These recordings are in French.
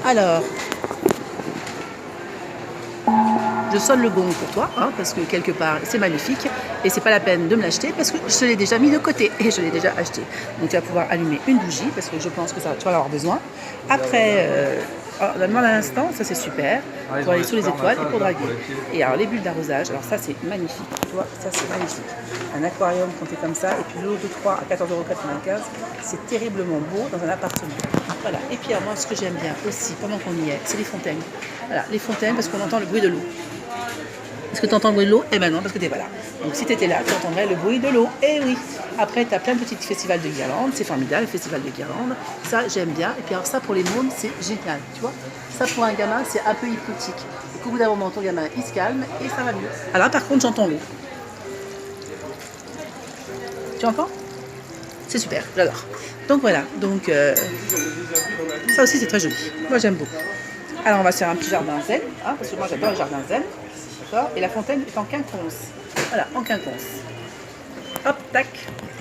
Alors, je sonne le gong pour toi, hein, parce que quelque part, c'est magnifique. Et c'est pas la peine de me l'acheter, parce que je te l'ai déjà mis de côté. Et je l'ai déjà acheté. Donc tu vas pouvoir allumer une bougie, parce que je pense que ça, tu vas en avoir besoin. Après, la demande à l'instant, ça c'est super. Pour aller sous les étoiles et pour draguer. Et alors les bulles d'arrosage, alors ça c'est magnifique. Tu vois, ça c'est magnifique. Un aquarium quand t'es comme ça. Et puis l'eau de 3 à 14,95 €. C'est terriblement beau dans un appartement. Voilà. Et puis alors, moi, ce que j'aime bien aussi, pendant qu'on y est, c'est les fontaines. Voilà, les fontaines, parce qu'on entend le bruit de l'eau. Est-ce que tu entends le bruit de l'eau? Eh ben non, parce que tu n'es pas là. Donc si tu étais là, tu entendrais le bruit de l'eau. Eh oui. Après, tu as plein de petits festivals de guirlandes. C'est formidable, le festival de guirlandes. Ça, j'aime bien. Et puis alors ça, pour les mômes, c'est génial. Tu vois, ça, pour un gamin, c'est un peu hypnotique. Et qu'au bout d'un moment, ton gamin, il se calme et ça va mieux. Alors là, par contre, j'entends l'eau. Tu entends? C'est super, j'adore. Donc voilà. Donc ça aussi, c'est très joli. Moi, j'aime beaucoup. Alors, on va se faire un petit jardin zen, hein, parce que moi, j'adore le jardin zen. D'accord. Et la fontaine est en quinconce. Voilà, en quinconce. Hop, tac,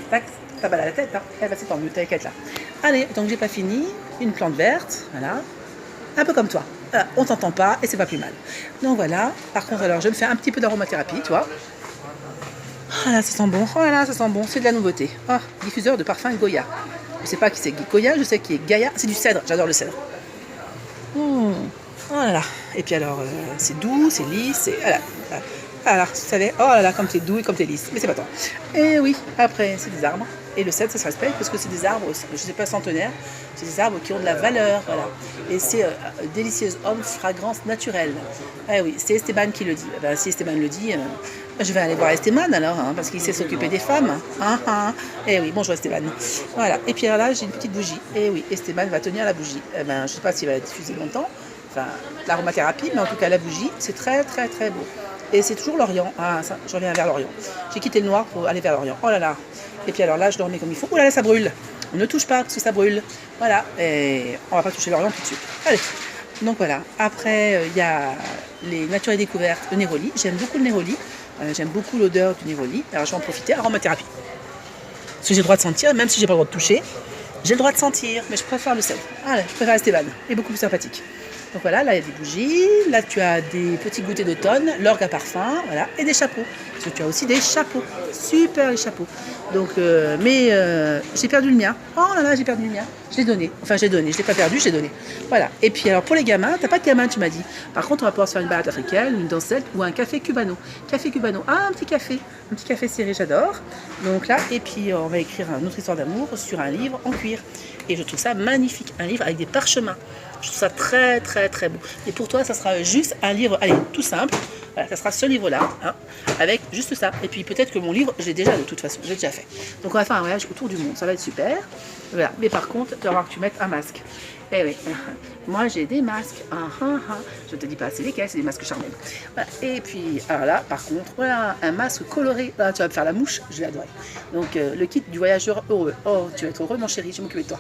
tac. T'as mal à la tête, hein. Eh ben, c'est tant mieux, t'as qu'à être là. Allez, donc j'ai pas fini. Une plante verte, voilà. Un peu comme toi. Voilà, on t'entend pas et c'est pas plus mal. Donc voilà. Par contre, alors, je me fais un petit peu d'aromathérapie, tu vois. Voilà, ça sent bon. Voilà, ça sent bon. C'est de la nouveauté. Ah, diffuseur de parfum Goya. Je sais pas qui c'est Goya, je sais qui est Gaïa. C'est du cèdre, j'adore le cèdre. Voilà. Et puis alors, c'est doux, c'est lisse, c'est... Voilà. Alors, vous savez, oh là là, comme c'est doux et comme c'est lisse. Mais c'est pas tant. Et oui, après, c'est des arbres. Et le cèdre, ça se respecte parce que c'est des arbres, je sais pas centenaires, c'est des arbres qui ont de la valeur, voilà. Et c'est délicieuse homme, fragrance naturelle. Eh oui, c'est Esteban qui le dit. Ben, si Esteban le dit, je vais aller voir Esteban alors, hein, parce qu'il sait s'occuper des femmes. Hein, hein. Eh oui, bonjour Esteban. Voilà. Et puis alors là, j'ai une petite bougie. Et oui, Esteban va tenir la bougie. Eh ben, je sais pas s'il va la diffuser longtemps. Enfin, l'aromathérapie, mais en tout cas la bougie, c'est très très très beau. Et c'est toujours l'Orient. Ah, ça, je reviens vers l'Orient. J'ai quitté le noir pour aller vers l'Orient. Oh là là. Et puis alors là, je dormais comme il faut. Oh là là, ça brûle. On ne touche pas parce que ça brûle. Voilà. Et on va pas toucher l'Orient tout de suite. Allez. Donc voilà. Après, il y a les natures et découvertes, le Néroli. J'aime beaucoup le Néroli. J'aime beaucoup l'odeur du Néroli. Alors je vais en profiter. Aromathérapie. Parce que j'ai le droit de sentir, même si j'ai pas le droit de toucher. J'ai le droit de sentir, mais je préfère le cèdre. Allez, je préfère Esteban. Il est beaucoup plus sympathique. Donc voilà, là il y a des bougies, là tu as des petits goûters d'automne, l'orgue à parfum, voilà, et des chapeaux. Parce que tu as aussi des chapeaux, super les chapeaux. Donc, j'ai perdu le mien. Oh là là, j'ai perdu le mien. Je l'ai donné. Enfin, j'ai donné. Je l'ai pas perdu, je l'ai donné. Voilà. Et puis alors pour les gamins, t'as pas de gamin, tu m'as dit. Par contre, on va pouvoir se faire une balade africaine, une dansette ou un café cubano. Café cubano. Ah, un petit café serré, j'adore. Donc là, et puis on va écrire une autre histoire d'amour sur un livre en cuir. Et je trouve ça magnifique, un livre avec des parchemins. Je trouve ça très très très beau. Et pour toi, ça sera juste un livre, allez, tout simple. Voilà, ça sera ce livre-là, hein, avec juste ça. Et puis peut-être que mon livre, je l'ai déjà de toute façon, je l'ai déjà fait. Donc on va faire un voyage autour du monde, ça va être super. Voilà. Mais par contre, tu vas voir que tu mettes un masque. Eh oui, moi j'ai des masques. Je te dis pas c'est lesquels, c'est des masques charnels. Voilà. Et puis, alors là, par contre, voilà, un masque coloré. Là, tu vas me faire la mouche, je l'ai adoré. Donc le kit du voyageur heureux. Oh, tu vas être heureux, mon chéri, je vais m'occuper de toi.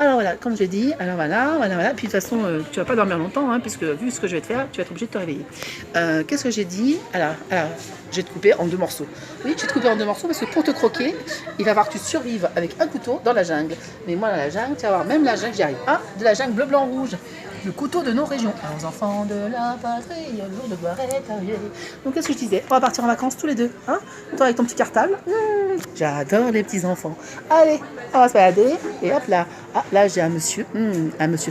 Alors voilà, comme je l'ai dit, alors voilà. Puis de toute façon, tu vas pas dormir longtemps, hein, puisque vu ce que je vais te faire, tu vas être obligé de te réveiller. Qu'est-ce que j'ai dit? Alors, je vais te couper en 2 morceaux. Oui, je vais te couper en 2 morceaux parce que pour te croquer, il va falloir que tu survives avec un couteau dans la jungle. Mais moi, dans la jungle, tu vas voir, même la jungle, j'y arrive. Ah, de la jungle bleu, blanc, rouge. Le couteau de nos régions. Aux enfants de la patrie, le jour de gloire est arrivé. Donc, qu'est-ce que je disais? On va partir en vacances tous les deux. Hein, toi avec ton petit cartable. J'adore les petits enfants. Allez, on va se balader. Et hop là. Ah, là, j'ai un monsieur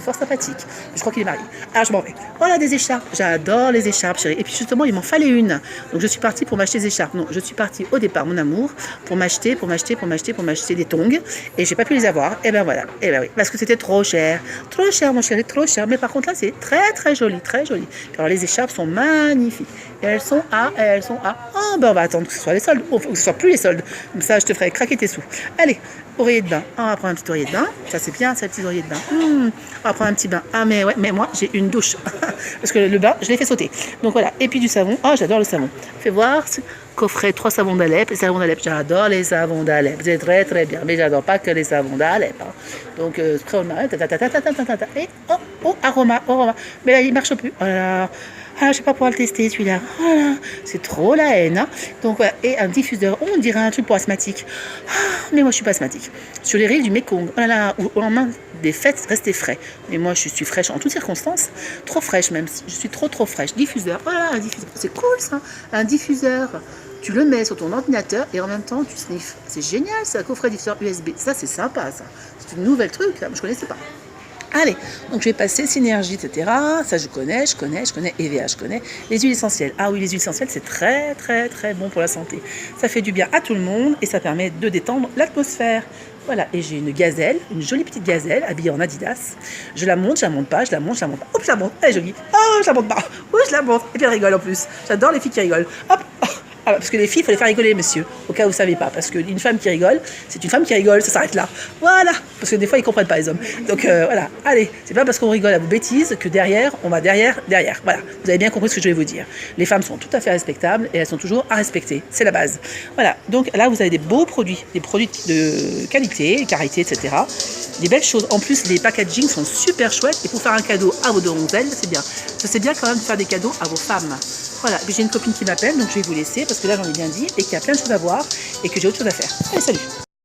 fort sympathique. Je crois qu'il est marié. Alors, je m'en vais. Voilà des écharpes. J'adore les écharpes, chérie. Et puis, justement, il m'en fallait une. Donc, je suis partie pour m'acheter des écharpes. Non, je suis partie au départ, mon amour, pour m'acheter des tongs. Et j'ai pas pu les avoir. Et ben voilà. Et ben oui. Parce que c'était trop cher. Trop cher, mon chéri, trop cher. Mais par contre, là, c'est très, très joli, très joli. Alors, les écharpes sont magnifiques. Et elles sont à. Oh, ben, on va attendre que ce soit les soldes. Ou que ce soit plus les soldes. Comme ça, je te ferai craquer tes sous. Allez, oreiller de bain. On va prendre un petit oreiller de bain. Ça, c'est bien, ça, petit oreiller de bain. On va prendre un petit bain. Ah, mais ouais, mais moi, j'ai une douche. Parce que le bain, je l'ai fait sauter. Donc voilà. Et puis du savon. Oh, j'adore le savon. Fais voir. Coffret 3 savons d'Alep. Les savons d'Alep, j'adore les savons d'Alep. C'est très, très bien. Mais j'adore pas que les savons d'Alep. Hein. Donc, spray au marin. Et aroma. Mais là, il marche plus. Voilà. Ah, je vais pas pouvoir le tester celui-là. Voilà, c'est trop la haine. Hein. Donc voilà, et un diffuseur, on dirait un truc pour asthmatique. Ah, mais moi je suis pas asthmatique. Sur les rives du Mekong, oh là là, au lendemain des fêtes, restez frais. Mais moi, je suis fraîche en toutes circonstances, trop fraîche même, je suis trop fraîche. Diffuseur, voilà, un diffuseur, c'est cool ça, un diffuseur. Tu le mets sur ton ordinateur et en même temps, tu sniffes. C'est génial, c'est un coffret diffuseur USB. Ça, c'est sympa, ça. C'est une nouvelle truc, là, moi, je connaissais pas. Allez, donc je vais passer Synergie, etc. Ça, je connais. EVA, je connais. Les huiles essentielles. Ah oui, les huiles essentielles, c'est très bon pour la santé. Ça fait du bien à tout le monde et ça permet de détendre l'atmosphère. Voilà, et j'ai une gazelle, une jolie petite gazelle habillée en Adidas. Je la monte pas, je la monte pas. Hop, je la monte, elle est jolie. Oh, je la monte pas. Oh, je la monte. Et puis elle rigole en plus. J'adore les filles qui rigolent. Hop. Ah, parce que les filles, il faut les faire rigoler, monsieur, au cas où vous ne savez pas. Parce qu'une femme qui rigole, c'est une femme qui rigole, ça s'arrête là. Voilà, parce que des fois, ils ne comprennent pas, les hommes. Donc voilà, allez, c'est pas parce qu'on rigole à vos bêtises que derrière, on va derrière. Voilà, vous avez bien compris ce que je vais vous dire. Les femmes sont tout à fait respectables et elles sont toujours à respecter, c'est la base. Voilà, donc là, vous avez des beaux produits, des produits de qualité, carité, etc. Des belles choses. En plus, les packagings sont super chouettes et pour faire un cadeau à vos demoiselles, c'est bien. Ça, c'est bien quand même de faire des cadeaux à vos femmes. Voilà, j'ai une copine qui m'appelle, donc je vais vous laisser parce que là j'en ai bien dit et qu'il y a plein de choses à voir et que j'ai autre chose à faire. Allez, salut!